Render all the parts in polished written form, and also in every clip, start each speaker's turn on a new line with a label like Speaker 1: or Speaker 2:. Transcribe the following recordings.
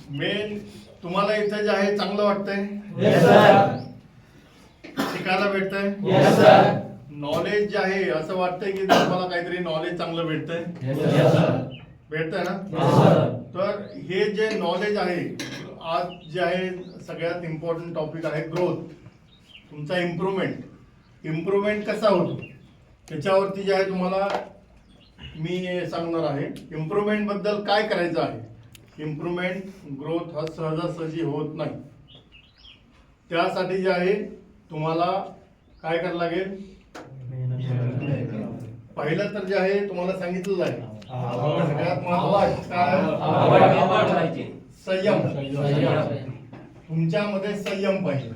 Speaker 1: Main तुम्हाला इथं जे आहे चांगलं वाटतंय?
Speaker 2: Yes, sir.
Speaker 1: शिकायला भेटतंय?
Speaker 2: Yes, sir.
Speaker 1: नॉलेज जे आहे असं वाटतंय की तुम्हाला काहीतरी नॉलेज चांगलं भेटतंय?
Speaker 2: Yes, sir.
Speaker 1: भेटतंय ना?
Speaker 2: Yes, sir.
Speaker 1: तर हे जे नॉलेज आहे आज जे आहे सगळ्यात इम्पॉर्टंट टॉपिक आहे ग्रोथ, तुमचा इम्प्रूव्हमेंट कसा होतो त्याच्यावरती जे आहे तुम्हाला मी सांगणार आहे. इम्प्रूव्हमेंट बद्दल काय करायचं आहे. इम्प्रूव्हमेंट ग्रोथ हा सहजासहजी होत नाही. त्यासाठी जे आहे तुम्हाला काय करावं लागेल. पहिलं तर जे आहे तुम्हाला सांगितलं आहे सगळ्यात महत्त्वाचं काय? संयम. तुमच्यामध्ये संयम पाहिजे,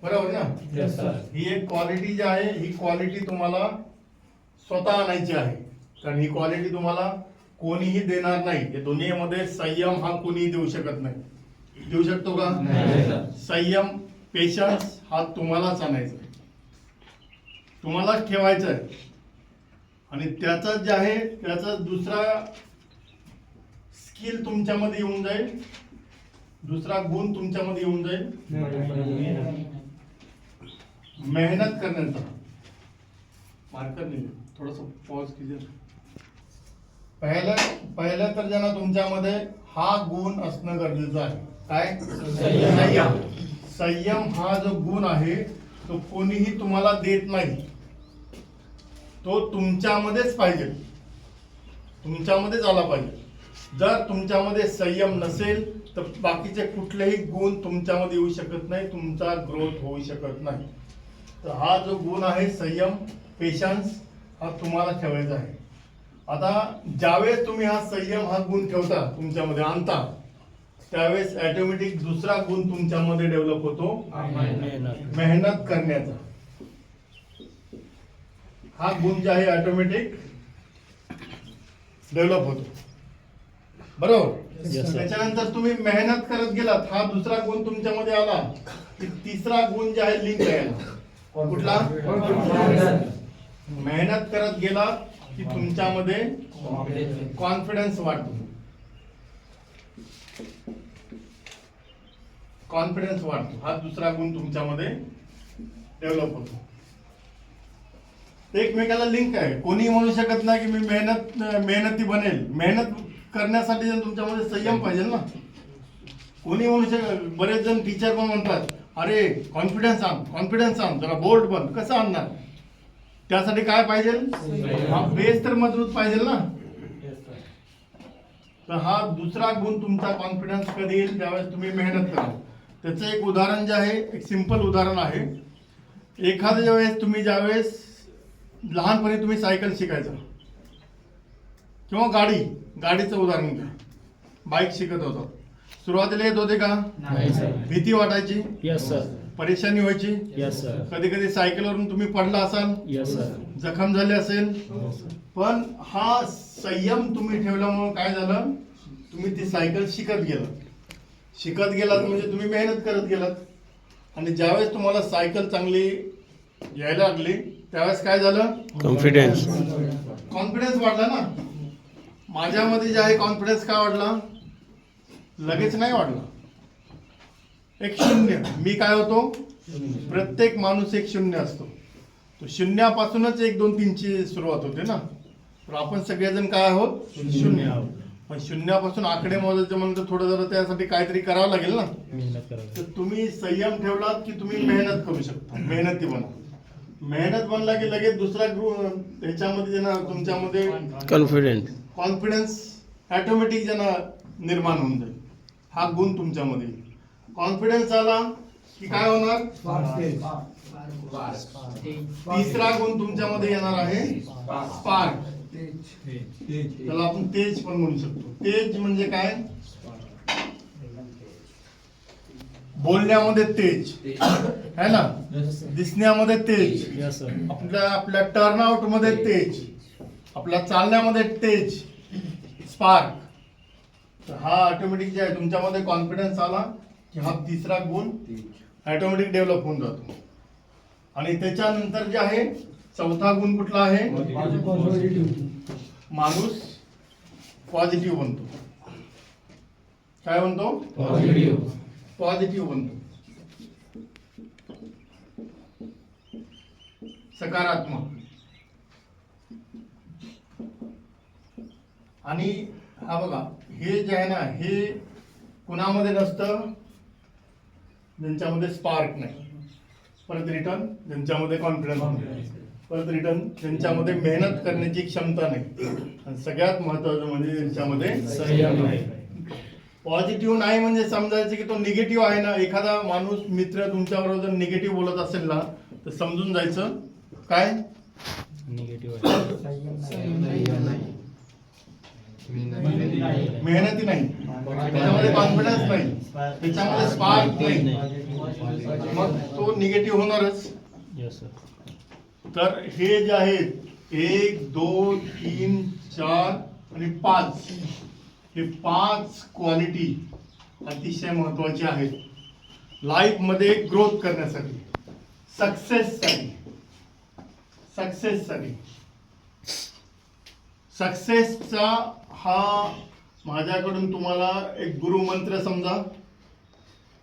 Speaker 1: बरोबर ना?
Speaker 2: Yes, sir.
Speaker 1: ही एक क्वालिटी जी आहे ही क्वालिटी तुम्हाला स्वतः आणायची आहे, कारण ही क्वालिटी तुम्हाला कोणीही देणार नाही. या दुनियेमध्ये संयम हा कोणीही देऊ शकत नाही. देऊ शकतो का? संयम, पेशन्स हा तुम्हालाच आणायचा आहे, तुम्हालाच ठेवायचा आहे. आणि त्याचा जे आहे त्याचा दुसरा स्किल तुमच्यामध्ये येऊन जाईल, दुसरा गुण तुमच्यामध्ये येऊन जाईल, मेहनत करण्याचा. मार्कर नाही, थोडस पॉज कीजिए. पहिलं तर ज्यांना तुमच्यामध्ये हा गुण असणं गरजेचं आहे. काय? संयम. संयम हा जो गुण आहे तो कोणीही तुम्हाला देत नाही, तो तुमच्यामध्येच पाहिजे, तुमच्यामध्येच आला पाहिजे. जर तुमच्यामध्ये संयम नसेल तर बाकीचे कुठलेही गुण तुमच्यामध्ये येऊ शकत नाही, तुमचा ग्रोथ होऊ शकत नाही. तर हा जो गुण आहे संयम, पेशन्स हा तुम्हाला ठेवायचा आहे. आता ज्यावेळेस तुम्ही हा संयम हा गुण ठेवता, तुमच्यामध्ये आणता, त्यावेळेस ऑटोमॅटिक दुसरा गुण तुमच्यामध्ये डेव्हलप होतो, मेहनत करण्याचा. हा गुण जे आहे ऑटोमॅटिक डेव्हलप होतो, बरोबर? त्याच्यानंतर तुम्ही मेहनत करत गेलात, हा दुसरा गुण तुमच्यामध्ये आला की तिसरा गुण जे आहे लिंक आहे. कुठला? मेहनत करत गेला की तुमच्यामध्ये कॉन्फिडन्स वाढतो, कॉन्फिडन्स वाढतो. हा दुसरा गुण तुमच्यामध्ये डेव्हलप होतो. एकमेकाला लिंक आहे. कोणी म्हणू शकत नाही की मी मेहनती बनेल. मेहनत करण्यासाठी जर तुमच्यामध्ये संयम पाहिजे ना. कोणी म्हणू शकत. बरेच जण टीचर पण म्हणतात अरे कॉन्फिडन्स आण, जरा बोल्ड बन. कसं आणणार? त्यासाठी काय पाहिजे? हा बेस तर मजबूत पाहिजे ना. तर हा दुसरा गुण तुमचा कॉन्फिडन्स कधी येईल? त्यावेळेस तुम्ही मेहनत करा. त्याचं एक उदाहरण जे आहे, एक सिंपल उदाहरण आहे. एखाद्या वेळेस तुम्ही ज्यावेळेस लहानपणी तुम्ही सायकल शिकायचं किंवा गाडीचं उदाहरण घ्या. बाईक शिकत होता, सुरुवातीला येत होते का? भीती वाटायची?
Speaker 2: Yes, sir.
Speaker 1: परेशानी व्हायची?
Speaker 2: Yes, sir.
Speaker 1: कधी कधी सायकलवरून तुम्ही पडला असाल,
Speaker 2: Yes, sir.
Speaker 1: जखम झाली असेल.
Speaker 2: Yes, sir.
Speaker 1: पण हा संयम तुम्ही ठेवल्यामुळे काय झालं? तुम्ही ती सायकल शिकत गेलात म्हणजे तुम्ही मेहनत करत गेलात. आणि ज्यावेळेस तुम्हाला सायकल चांगली यायला लागली त्यावेळेस काय झालं?
Speaker 3: कॉन्फिडन्स
Speaker 1: वाढला ना. माझ्यामध्ये जे आहे कॉन्फिडन्स काय वाढला? लगेच नाही वाढला. एक शून्य. मी काय होतो? प्रत्येक माणूस एक शून्य असतो. तो शून्यापासूनच 1 2 3 ची सुरुवात होते ना. तर आपण सगळेजण काय आहोत? शून्य. पण शून्यापासून आकडे मोजायचे म्हणतो थोडं जरा त्यासाठी काहीतरी करावं लागेल ना. तर तुम्ही संयम ठेवलात की तुम्ही मेहनत करू शकता, मेहनती बना. मेहनत बनला की लगेच दुसरा ह्याच्यामध्ये ज्यांना तुमच्यामध्ये कॉन्फिडन्स ऑटोमॅटिक ज्यांना निर्माण होऊन जाईल. हा गुण तुमच्यामध्ये. कॉन्फिडन्स आला की काय होणार? तिसरा गुण तुमच्यामध्ये येणार आहे स्पार्क. त्याला आपण तेज पण म्हणू शकतो. तेज म्हणजे काय? बोलण्यामध्ये तेज है ना, दिसण्यामध्ये तेज,
Speaker 2: Yes, sir.
Speaker 1: आपल्या टर्नआउट मध्ये तेज, आपल्या चालण्यामध्ये तेज, स्पार्क. तर हा ऑटोमॅटिक जे आहे तुमच्यामध्ये कॉन्फिडन्स आला की हा तिसरा गुण ऑटोमॅटिक डेव्हलप होऊन जातो. आणि त्याच्यानंतर जे आहे चौथा गुण कुठला आहे? माणूस पॉझिटिव्ह बनतो. काय म्हणतो?
Speaker 2: पॉझिटिव्ह.
Speaker 1: पॉझिटिव्ह बनतो, सकारात्मक. आणि हा बघा, हे जे आहे ना, हे कुणामध्ये नसतं? ज्यांच्यामध्ये स्पार्क नाही. परत रिटर्न, ज्यांच्यामध्ये कॉन्फिडन्स नाही. परत रिटर्न, ज्यांच्यामध्ये मेहनत करण्याची क्षमता नाही. आणि सगळ्यात महत्वाचं म्हणजे ज्यांच्यामध्ये
Speaker 2: संयम नाही.
Speaker 1: पॉझिटिव्ह नाही म्हणजे समजायचं की तो निगेटिव्ह आहे ना. एखादा माणूस मित्र तुमच्याबरोबर जर निगेटिव्ह बोलत असेल ना, तर समजून जायचं काय? मेहनती नाही, त्याच्यामध्ये कॉन्फिडन्स नाही, त्याच्यामध्ये स्पार्क नाही, मग तो निगेटिव्ह होणारच. तर हे जे आहेत 1, 2, 3, 4 आणि 5, हे 5 क्वालिटी अतिशय महत्वाची आहेत लाईफ मध्ये ग्रोथ करण्यासाठी, सक्सेससाठी. सक्सेसचा हा माझ्याकडून तुम्हाला एक गुरुमंत्र समजा,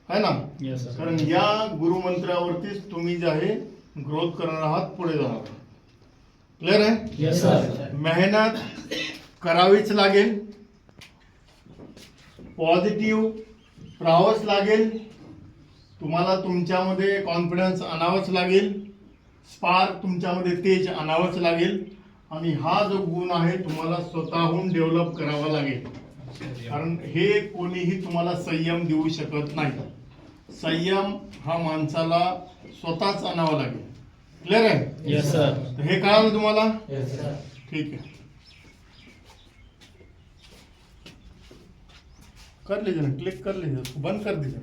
Speaker 1: है ना. कारण या गुरुमंत्रावरतीच तुम्ही जे आहे ग्रोथ करणार आहात, पुढे जाणार आहात. क्लिअर आहे?
Speaker 2: Yes, sir.
Speaker 1: मेहनत करावीच लागेल, पॉझिटिव्ह राहावंच लागेल, तुम्हाला तुमच्यामध्ये कॉन्फिडन्स आणावंच लागेल, स्पार्क तुमच्यामध्ये तेज आणावंच लागेल. आणि हा जो गुण आहे तुम्हाला स्वतःहून डेव्हलप करावा लागेल. कारण हे कोणीही तुम्हाला संयम देऊ शकत नाही. संयम हा माणसाला स्वतःच आणावा लागेल. क्लिअर आहे?
Speaker 2: Yes, sir.
Speaker 1: तर हे कळालं तुम्हाला?
Speaker 2: Yes, sir.
Speaker 1: ठीक आहे, कर लीजिए ना, क्लिक कर लीजिए, उसको बंद कर दीजिए.